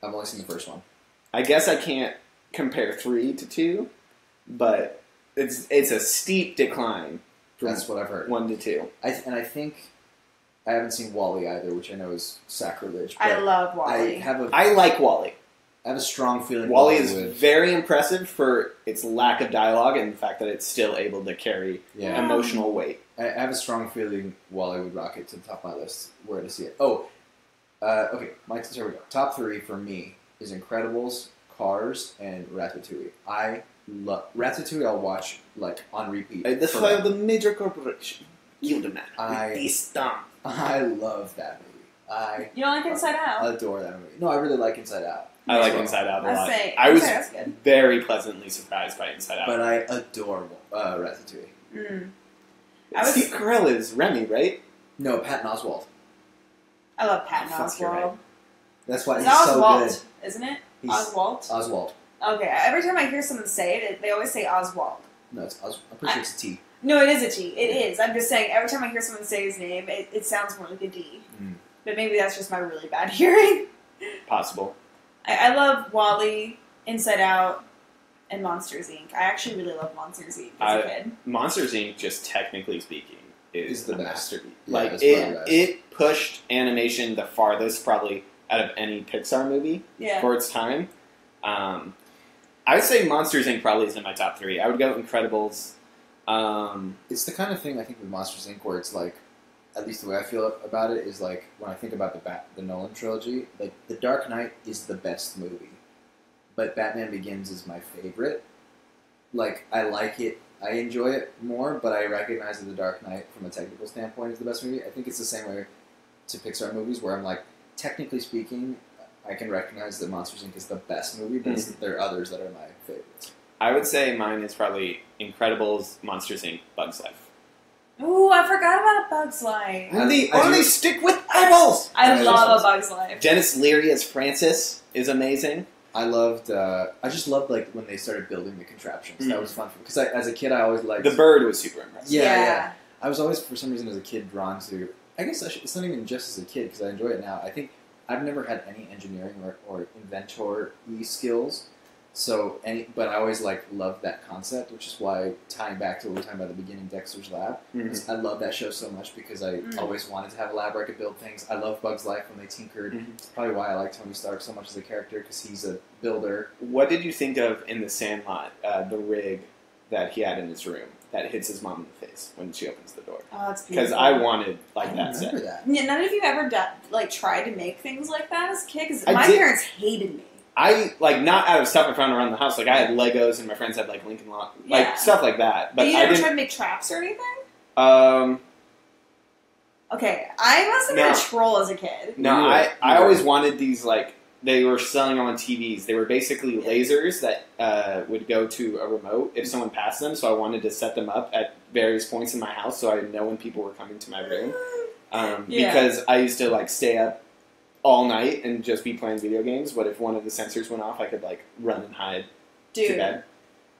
I've only seen the first one. I guess I can't compare 3 to 2, but it's a steep decline from That's what I've heard. 1 to 2. I think I haven't seen WALL-E either, which I know is sacrilege. I but love WALL-E. I like WALL-E. I have a strong feeling WALL-E is very impressive for its lack of dialogue and the fact that it's still able to carry emotional weight. I have a strong feeling WALL-E would rocket to the top of my list where to see it. Oh, okay, here we go. Top 3 for me is Incredibles, Cars, and Ratatouille. I love Ratatouille. I'll watch like on repeat. The file of the major corporation. You the man. I love that movie. You don't like Inside Out? I adore that movie. No, I really like Inside Out. I like Inside Out a lot. I was good. very pleasantly surprised by Inside Out. But I adore Ratatouille. Steve Carell is Remy, right? No, Patton Oswalt. I love Patton Fuck, you're right. Oswalt. That's why It's he's so Oswalt, good. isn't it? He's Oswalt? Oswald. Okay, every time I hear someone say it, they always say Oswald. No, it's I'm pretty sure it's a T. No, it is a T. It is. I'm just saying, every time I hear someone say his name, it sounds more like a D. But maybe that's just my really bad hearing. Possible. I love WALL-E, Inside Out, and Monsters, Inc. I actually really love Monsters, Inc. as a kid. Monsters, Inc., just technically speaking, is the best. masterpiece. Yeah, like, it's it pushed animation the farthest, probably, out of any Pixar movie for its time. I would say Monsters, Inc. probably is in my top 3. I would go Incredibles. It's the kind of thing I think with Monsters, Inc. where it's like, at least the way I feel about it is like, when I think about the Nolan trilogy, like, The Dark Knight is the best movie. But Batman Begins is my favorite. Like, I like it, I enjoy it more, but I recognize that The Dark Knight, from a technical standpoint, is the best movie. I think it's the same way to Pixar movies, where I'm like, technically speaking, I can recognize that Monsters, Inc. is the best movie, but there are others that are my favorites. I would say mine is probably Incredibles, Monsters, Inc., Bug's Life. Ooh, I forgot about Bug's Life. Only stick with eyeballs! I love A Bug's Life. Dennis Leary as Francis is amazing. I just loved like when they started building the contraptions. That was fun because as a kid I always liked the bird was super impressive. Yeah. I was always for some reason as a kid drawn to. I guess it's not even just as a kid because I enjoy it now. I think I've never had any engineering or inventor-y skills. But I always loved that concept, which is why tying back to what we were talking about at the beginning, Dexter's Lab. I love that show so much because I always wanted to have a lab where I could build things. I love Bug's Life when they tinkered. It's probably why I like Tony Stark so much as a character because he's a builder. What did you think of in The Sandlot, the rig that he had in his room that hits his mom in the face when she opens the door? Oh, that's beautiful. Because I wanted that remember set. that. Yeah, none of you ever tried to make things like that as a kid? Because my parents hated me. I, not out of stuff I found around the house. Like, I had Legos, and my friends had, Lincoln Logs. Stuff like that. But you never tried to make traps or anything? Okay, I must have been a troll as a kid. No, I always wanted these, they were selling them on TVs. They were basically lasers that would go to a remote if someone passed them, so I wanted to set them up at various points in my house so I would know when people were coming to my room. Because I used to, stay up all night and just be playing video games, but if one of the sensors went off, I could, run and hide to bed.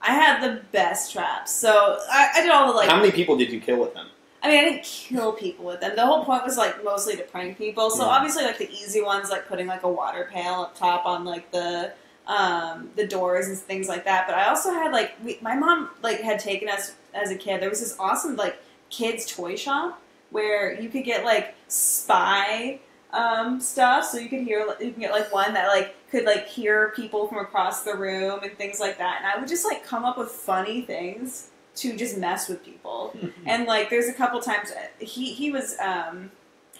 I had the best traps. So, I did all the, How many people did you kill with them? I mean, I didn't kill people with them. The whole point was, mostly to prank people. So, obviously, the easy ones, putting, a water pail up top on, the doors and things like that. But I also had, my mom, had taken us as a kid. There was this awesome, kids' toy shop where you could get, spy stuff, so you can get one that could hear people from across the room and things like that, and I would just come up with funny things to just mess with people. And there's a couple times he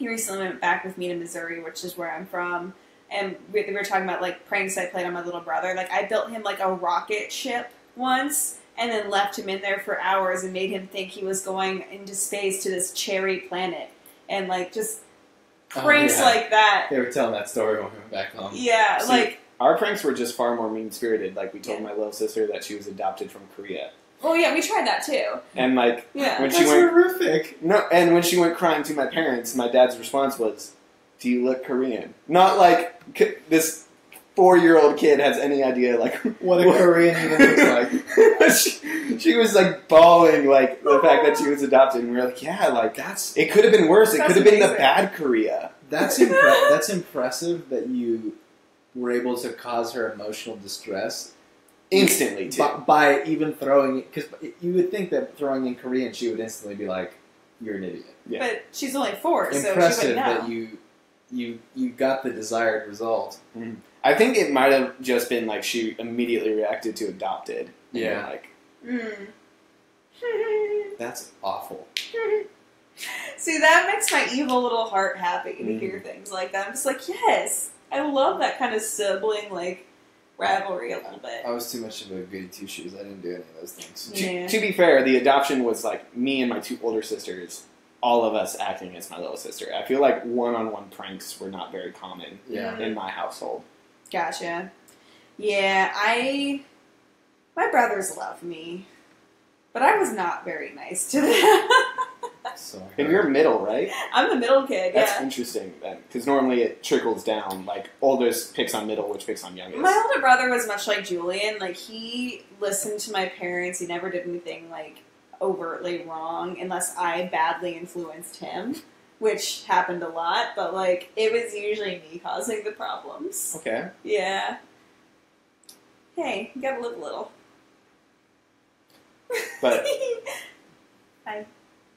recently went back with me to Missouri, which is where I'm from, and we were talking about pranks I played on my little brother. I built him a rocket ship once and then left him in there for hours and made him think he was going into space to this cherry planet, and just pranks like that. They were telling that story when we went back home. Yeah, See, our pranks were just far more mean-spirited. We told my little sister that she was adopted from Korea. Oh yeah, we tried that too. And when That's she went horrific. No, and when she went crying to my parents, my dad's response was, "Do you look Korean?" Not this 4-year-old kid has any idea what a Korean even looks like. She was bawling the fact that she was adopted, and we were that's it could have been worse. It could have been the bad Korea. That's impressive that you were able to cause her emotional distress Instantly, too. By even throwing it, because you would think that throwing in Korean, she would instantly be like, "You're an idiot." Yeah. But she's only 4, so she Impressive wouldn't know. that you got the desired result. Mhm. I think it might have just been like she immediately reacted to adopted. And Yeah. they're like, That's awful. See, that makes my evil little heart happy to hear things like that. I'm just like, yes, I love that kind of sibling like rivalry a little bit. I was too much of a goody two shoes. I didn't do any of those things. Yeah. To be fair, the adoption was like me and my 2 older sisters, all of us acting as my little sister. I feel like one-on-one pranks were not very common Yeah. in my household. Gotcha. Yeah, my brothers love me, but I was not very nice to them. So And you're middle, right? I'm the middle kid, That's yeah. interesting then, because normally it trickles down. Like oldest picks on middle, which picks on youngest. My older brother was much like Julian. Like, he listened to my parents. He never did anything, like, overtly wrong unless I badly influenced him, which happened a lot. But, like, it was usually me causing the problems. Okay. Yeah. Hey, you gotta live a little. But Hi.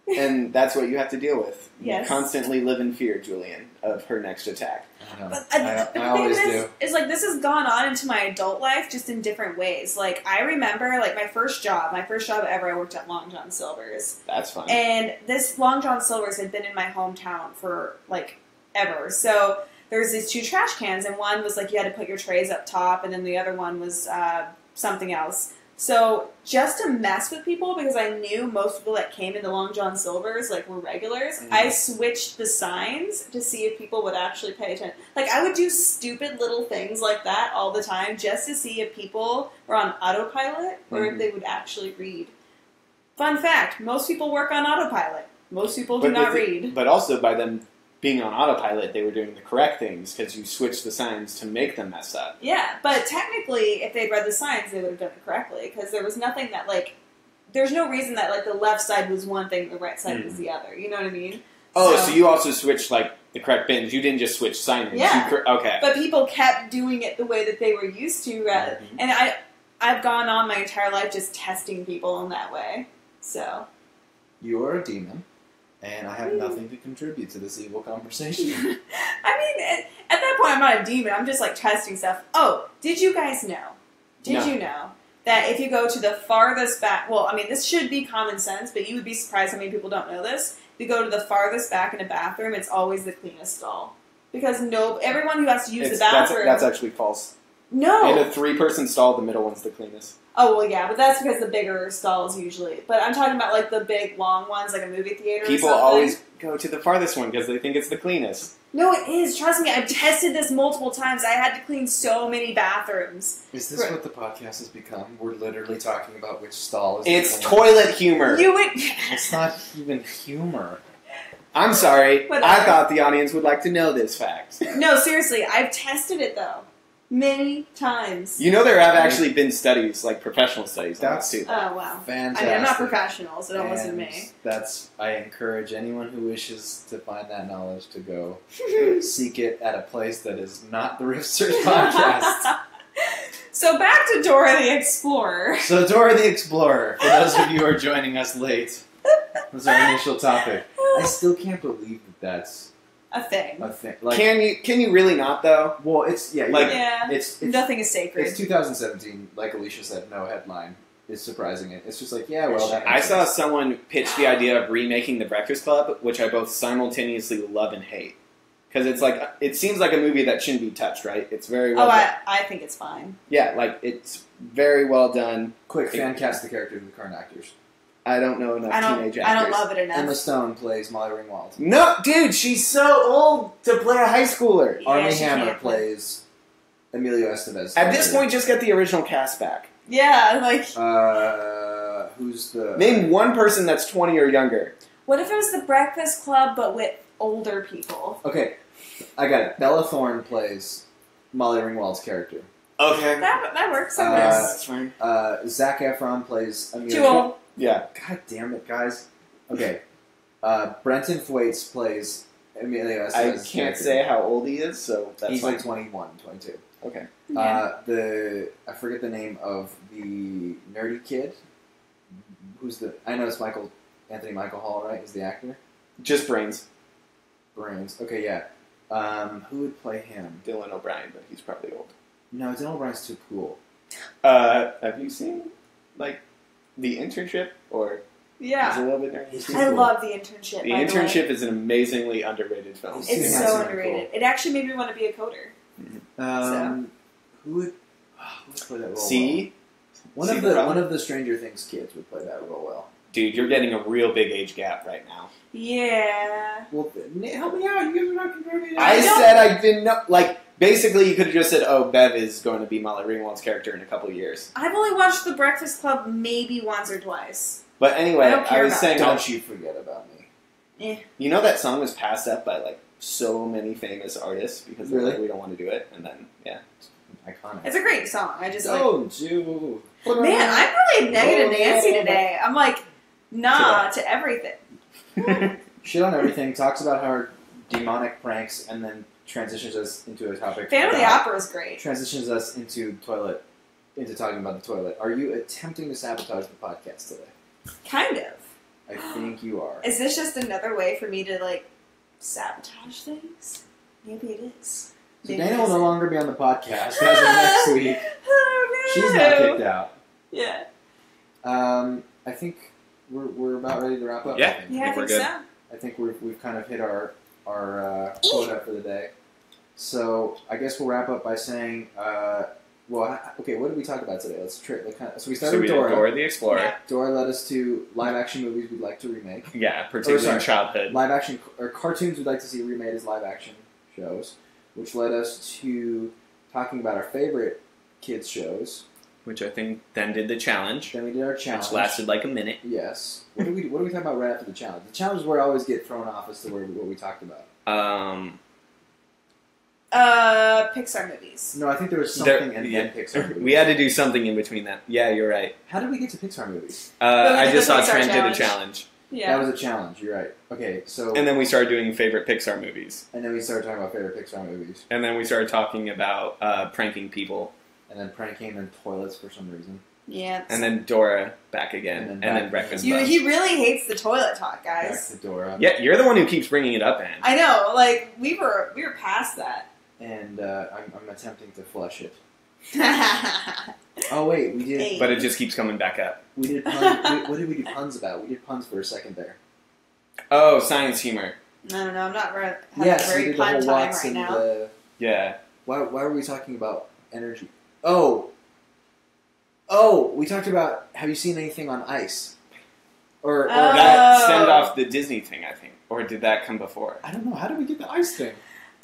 and that's what you have to deal with. Yes. You constantly live in fear, Julian, of her next attack. I know. But I the always thing do. is, like, this has gone on into my adult life just in different ways. Like, I remember, like, my first job ever, I worked at Long John Silver's. That's fun. And this Long John Silver's had been in my hometown for, like, ever. So there's these 2 trash cans, and one was, like, you had to put your trays up top, and then the other one was something else. So just to mess with people, because I knew most people that came into Long John Silver's, like, were regulars, I switched the signs to see if people would actually pay attention. Like, I would do stupid little things like that all the time just to see if people were on autopilot or if they would actually read. Fun fact, most people work on autopilot. Most people do not read. But also, by them being on autopilot, they were doing the correct things because you switched the signs to make them mess up. Yeah, but technically, if they'd read the signs, they would have done it correctly, because there was nothing that, like, there's no reason that, like, the left side was one thing, the right side was the other. You know what I mean? Oh, so you also switched, like, the correct bins. You didn't just switch signage. Yeah. Okay. But people kept doing it the way that they were used to, and I've gone on my entire life just testing people in that way. So. You're a demon, and I have nothing to contribute to this evil conversation. I mean, at that point, I'm not a demon. I'm just, like, testing stuff. Oh, did you guys know? Did you know that if you go to the farthest back... Well, I mean, this should be common sense, but you would be surprised how many people don't know this. If you go to the farthest back in a bathroom, it's always the cleanest stall. Because everyone who has to use the bathroom... That's actually false. No! In a 3-person stall, the middle one's the cleanest. Oh, well, yeah, but that's because the bigger stalls usually. But I'm talking about, like, the big, long ones, like a movie theater People or something. always go to the farthest one because they think it's the cleanest. No, it is. Trust me, I've tested this multiple times. I had to clean so many bathrooms. Is this what the podcast has become? We're literally talking about which stall is It's the toilet humor. You would... It's not even humor. I'm sorry. Whatever. I thought the audience would like to know this fact. No, seriously, I've tested it, though. Many times. You know there have actually been studies, like professional studies, on this too. Oh, wow. Fantastic. I mean, I'm not professional, so don't listen to me. I encourage anyone who wishes to find that knowledge to go seek it at a place that is not the Riffsters Podcast. So back to Dora the Explorer. So Dora the Explorer, for those of you who are joining us late, was our initial topic. I still can't believe that that's A thing. a thing. Like, Can you really not though? well, it's Like, Yeah. it's Nothing is sacred. It's 2017. Like Alicia said, no headline is surprising it. It's just like, yeah, well, that I makes saw sense. someone pitch the idea of remaking The Breakfast Club, which I both simultaneously love and hate. Because it's like, it seems like a movie that shouldn't be touched, right? It's very well done. I think it's fine. Yeah, like, it's very well done. Quick fan cast the characters with current actors. I don't know enough teenage actors. I don't love it enough. Emma Stone plays Molly Ringwald. No, dude, she's so old to play a high schooler. Yeah, Armie she Hammer can't play. plays Emilio Estevez. At this point, just get the original cast back. Yeah, like, who's the Name one person that's 20 or younger. what if it was the Breakfast Club, but with older people? Okay, I got it. Bella Thorne plays Molly Ringwald's character. Okay. That works, I Uh, guess. That's fine. Zac Efron plays Emilio. Too old. Yeah. God damn it, guys. Okay. Brenton Thwaites plays Emilio Estevez. I can't say how old he is, so that's He's fine. like 21, 22. Okay. I forget the name of the nerdy kid. I know it's Anthony Michael Hall, right? Is the actor? Just Brains. Brains. Okay, yeah. Who would play him? Dylan O'Brien, but he's probably old. No, Dylan O'Brien's too cool. Have you seen, like, The Internship? Or is it a little bit nerdy? I love The Internship. The Internship is an amazingly underrated film. It's Yeah, so it's underrated. It actually made me want to be a coder. Who would play that role? See? One See of the problem? one of the Stranger Things kids would play that role well. Dude, you're getting a real big age gap right now. Yeah. Well, help me out. You guys are not confirming. I said I didn't know. Like, basically, you could have just said, "Oh, Bev is going to be Molly Ringwald's character in a couple of years." I've only watched The Breakfast Club maybe once or twice. But anyway, I don't care was about saying, Don't you forget about me. you know that song was passed up by like so many famous artists because they're Really? like, we don't want to do it, and then Iconic. It's a great song. I just Don't you? man, I'm really negative Nancy today. I'm like, nah to everything. Shit on everything. Talks about her demonic pranks, and then transitions us into a topic. Phantom of the Opera is great. Transitions us into talking about the toilet. Are you attempting to sabotage the podcast today? Kind of. I think you are. Is this just another way for me to like sabotage things? Maybe it is. So Maybe Dana it will no isn't. longer be on the podcast as of next week. Oh, no. She's not kicked out. Yeah. I think we're about ready to wrap up. Yeah. I think. Yeah, I we're think good. so. I think we've kind of hit our quota for the day. So I guess we'll wrap up by saying, okay, what did we talk about today? So we started with did Dora. Dora the Explorer. Yeah. Dora led us to live action movies we'd like to remake. Yeah, particularly in childhood. Live action or cartoons we'd like to see remade as live action shows, which led us to talking about our favorite kids shows. Which I think then did the challenge, Then we did our challenge, which lasted like a minute. Yes. What do we talk about right after the challenge? The challenge is where I always get thrown off as to what we talked about. Pixar movies. No, I think there was something and then Pixar movies. We had to do something in between that. Yeah, you're right. How did we get to Pixar movies? I did just the saw Pixar Trent did a challenge. challenge. Yeah. That was a challenge. You're right. Okay, so And then we started doing favorite Pixar movies. and then we started talking about favorite Pixar movies, And then we started talking about pranking people. and then pranking and toilets for some reason. Yeah. And then Dora back again. And then back Breakfast again. Club. He really hates the toilet talk, Back guys. to Dora. Yeah, you're the one who keeps bringing it up, Anne. I know. Like we were past that. And I'm attempting to flush it. Oh wait, we did. Hey. But it just keeps coming back up. We did puns. What did we do puns about? We did puns for a second there. Oh, science humor. I don't know. I'm not having Yes, a we very did the pun whole time Watts right and now. the. Yeah. Why were we talking about energy? Oh, we talked about. Have you seen anything on ice? Or That Oh. stemmed off the Disney thing, I think. Or did that come before? I don't know. How did we get the ice thing?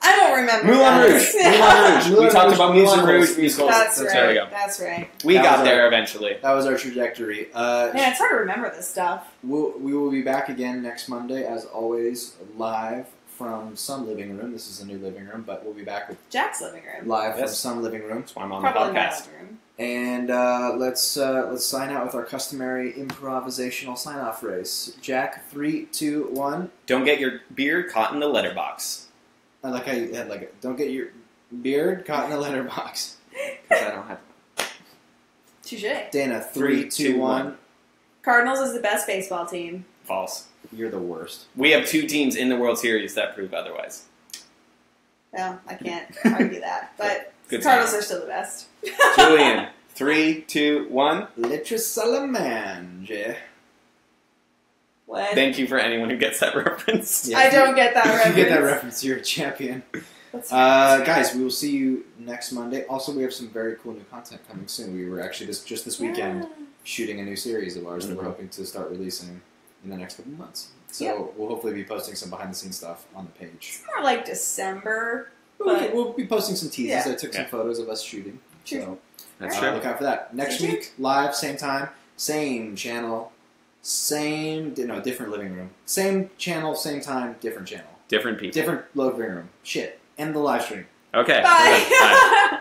I don't remember. Moulin that. Rouge. Moulin Rouge. We Moulin talked Rouge, about Moulin Moulin Rouge Rouge musicals. That's There we right. go. That's right. We That got was there our- eventually. That was our trajectory. Man, it's hard to remember this stuff. We will be back again next Monday, as always, live from some living room. This is a new living room, but we'll be back with Jack's living room. live from Yes. some living room. That's why I'm on Probably the my podcast. living room. And let's sign out with our customary improvisational sign-off phrase. Jack, 3, 2, 1. Don't get your beard caught in the letterbox. I like how you had don't get your beard caught in the letterbox. Because I don't have Touche. Dana, 3, 2, 1. Cardinals is the best baseball team. false. You're the worst. We have 2 teams in the World Series that prove otherwise. Well, I can't argue that, but Good Cardinals time. are still the best. Julian, 3, 2, 1. Let's salamange. What? Thank you for anyone who gets that reference. Yeah, I don't get that If reference. you get that reference, you're a champion. That's Guys, we will see you next Monday. Also, we have some very cool new content coming soon. We were actually just this weekend shooting a new series of ours that we're hoping to start releasing in the next couple of months. So Yep. we'll hopefully be posting some behind-the-scenes stuff on the page. It's more like December. But- We'll be posting some teasers. Yeah. I took some photos of us shooting. True. So That's true. look out for that. Next Stay tuned. week, live, same time, same channel, different living room. Same channel, same time, different channel. Different people. Different living room. Shit. End the live stream. Okay. Bye. Bye.